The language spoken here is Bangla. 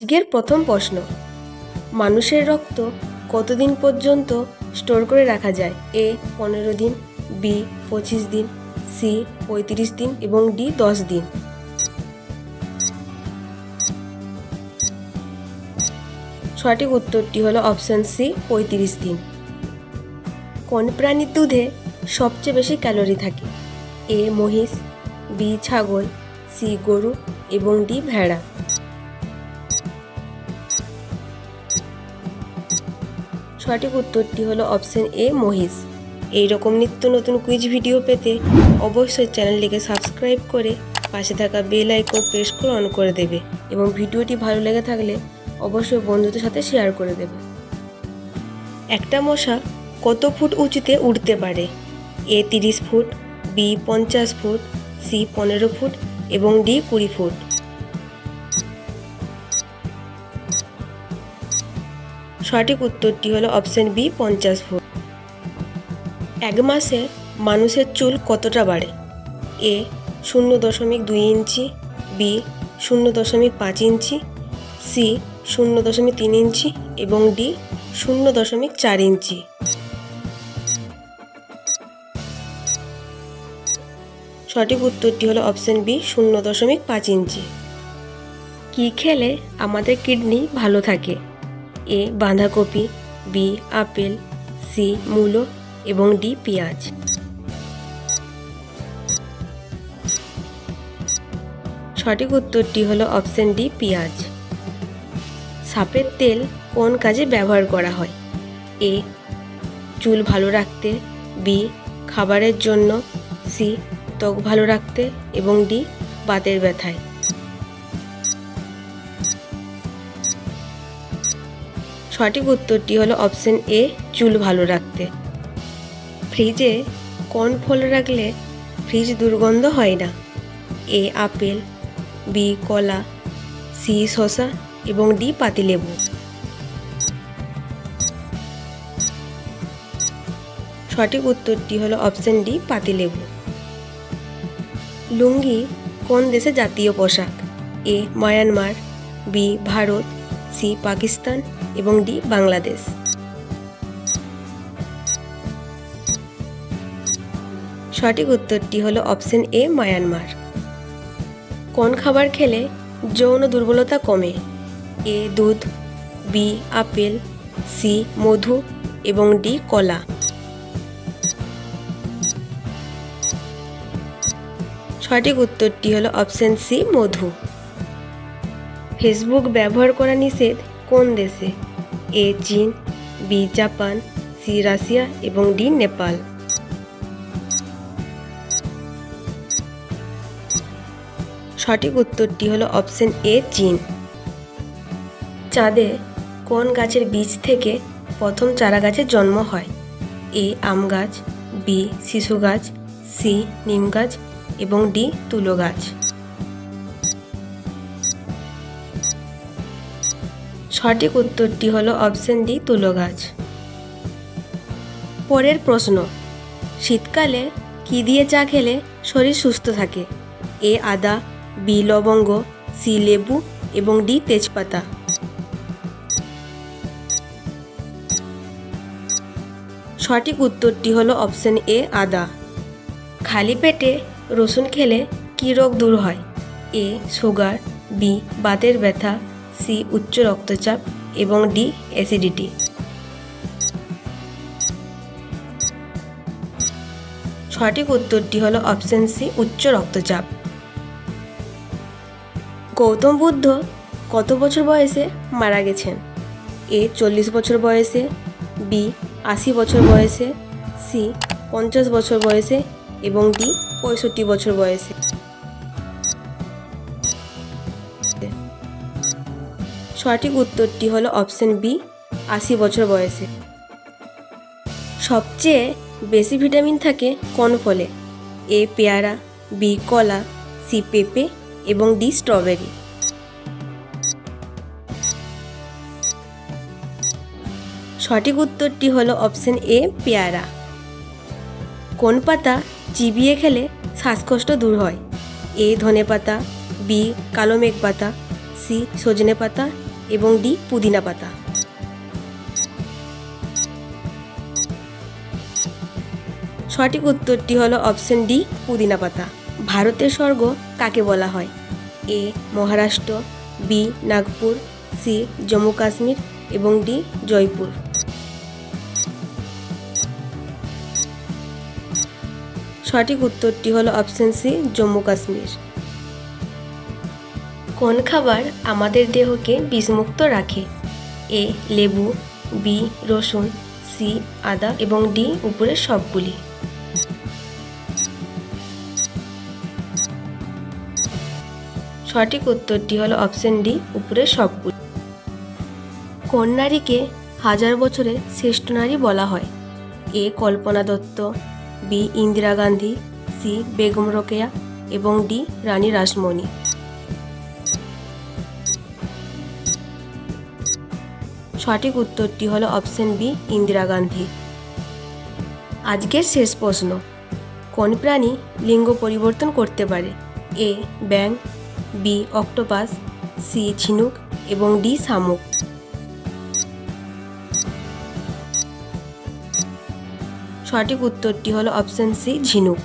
আজকের প্রথম প্রশ্ন, মানুষের রক্ত কতদিন পর্যন্ত স্টোর করে রাখা যায়? এ 15 দিন, বি 25 দিন, সি 35 দিন এবং ডি 10 দিন। সঠিক উত্তরটি হলো অপশান সি 35 দিন। কোন প্রাণীর দুধে সবচেয়ে বেশি ক্যালোরি থাকে? এ মহিষ, বি ছাগল, সি গরু এবং ডি ভেড়া। সঠিক উত্তরটি হলো অপশান এ মহিষ। এইরকম নিত্য নতুন কুইজ ভিডিও পেতে অবশ্যই চ্যানেলটিকে সাবস্ক্রাইব করে পাশে থাকা বেল আইকন প্রেস করে অন করে দেবে এবং ভিডিওটি ভালো লেগে থাকলে অবশ্যই বন্ধুদের সাথে শেয়ার করে দেবে। একটা মশা কত ফুট উঁচুতে উড়তে পারে? A 30 foot, B 50 foot, C 15 foot এবং ডি 20 ফুট। সঠিক উত্তরটি হলো অপশান বি 50 ফুট। এক মাসে মানুষের চুল কতটা বাড়ে? এ 0.2 ইঞ্চি, বি 0.5 ইঞ্চি, সি 0.3 ইঞ্চি এবং ডি 0.4 ইঞ্চি। সঠিক উত্তরটি হলো অপশান বি 0.5 ইঞ্চি। কি খেলে আমাদের কিডনি ভালো থাকে? এ বাঁধাকপি, বি আপেল, সি মূলো এবং ডি পেঁয়াজ। সঠিক উত্তরটি হলো অপশান ডি পেঁয়াজ। সাপের তেল কোন কাজে ব্যবহার করা হয়? এ চুল ভালো রাখতে, বি খাবারের জন্য, সি ত্বক ভালো রাখতে এবং ডি বাতের ব্যথায়। সঠিক উত্তরটি হলো অপশান এ চুল ভালো রাখতে। ফ্রিজে কোন ফল রাখলে ফ্রিজ দুর্গন্ধ হয় না? এ আপেল, বি কলা, সি শসা এবং ডি পাতিলেবু। সঠিক উত্তরটি হলো অপশান ডি পাতিলেবু। লুঙ্গি কোন দেশে জাতীয় পোশাক? A Myanmar, B Bharat, C Pakistan এবং ডি বাংলাদেশ। সঠিক উত্তরটি হলো অপশান এ মায়ানমার। কোন খাবার খেলে যৌন দুর্বলতা কমে? এ দুধ, বি আপেল, সি মধু এবং ডি কলা। সঠিক উত্তরটি হলো অপশান সি মধু। ফেসবুক ব্যবহার করা নিষেধ কোন দেশে? এ চীন, বি জাপান, সি রাশিয়া এবং ডি নেপাল। সঠিক উত্তরটি হলো অপশান এ চীন। চাঁদে কোন গাছের বীজ থেকে প্রথম চারা গাছের জন্ম হয়? এ আম গাছ, বি শিশু গাছ, সি নিম গাছ এবং ডি তুলো গাছ। সঠিক উত্তরটি হলো অপশান ডি তুলো গাছ। পরের প্রশ্ন, শীতকালে কি দিয়ে চা খেলে শরীর সুস্থ থাকে? এ আদা, বি লবঙ্গ, সি লেবু এবং ডি তেজপাতা। সঠিক উত্তরটি হলো অপশান এ আদা। খালি পেটে রসুন খেলে কি রোগ দূর হয়? এ সুগার, বি বাতের ব্যথা, সি উচ্চ রক্তচাপ এবং ডি অ্যাসিডিটি। সঠিক উত্তরটি হলো অপশান সি উচ্চ রক্তচাপ। গৌতম বুদ্ধ কত বছর বয়সে মারা গেছেন? এ 40 বছর বয়সে, বি 80 বছর বয়সে, সি 50 বছর বয়সে এবং ডি 65 বছর বয়সে। সঠিক উত্তরটি হলো অপশান বি 80 বছর বয়সে। সবচেয়ে বেশি ভিটামিন থাকে কোন ফলে? এ পেয়ারা, বি কলা, সি পেঁপে এবং ডি স্ট্রবেরি। সঠিক উত্তরটি হলো অপশান এ পেয়ারা। কোন পাতা চিবিয়ে খেলে শ্বাসকষ্ট দূর হয়? এ ধনে পাতা, বি কালো মেঘ পাতা, সি সজনে পাতা এবং ডি পুদিনা পাতা। সঠিক উত্তরটি হলো অপশন ডি পুদিনা পাতা। ভারতের স্বর্গ কাকে বলা হয়? এ মহারাষ্ট্র, বি নাগপুর, সি জম্মু কাশ্মীর এবং ডি জয়পুর। সঠিক উত্তরটি হলো অপশন সি জম্মু কাশ্মীর। কোন খাবার আমাদের দেহকে বিষমুক্ত রাখে? এ লেবু, বি রসুন, সি আদা এবং ডি উপরের সবগুলি। সঠিক উত্তরটি হলো অপশন ডি উপরের সবগুলি। কোন নারীকে হাজার বছরের শ্রেষ্ঠ নারী বলা হয়? এ কল্পনা দত্ত, বি ইন্দিরা গান্ধী, সি বেগম রোকেয়া এবং ডি রানী রাসমণি। সঠিক উত্তরটি হলো অপশন বি ইন্দিরা গান্ধী। আজকের শেষ প্রশ্ন, কোন প্রাণী লিঙ্গ পরিবর্তন করতে পারে? এ ব্যাঙ, বি অক্টোপাস, সি ঝিনুক এবং ডি শামুক। সঠিক উত্তরটি হলো অপশন সি ঝিনুক।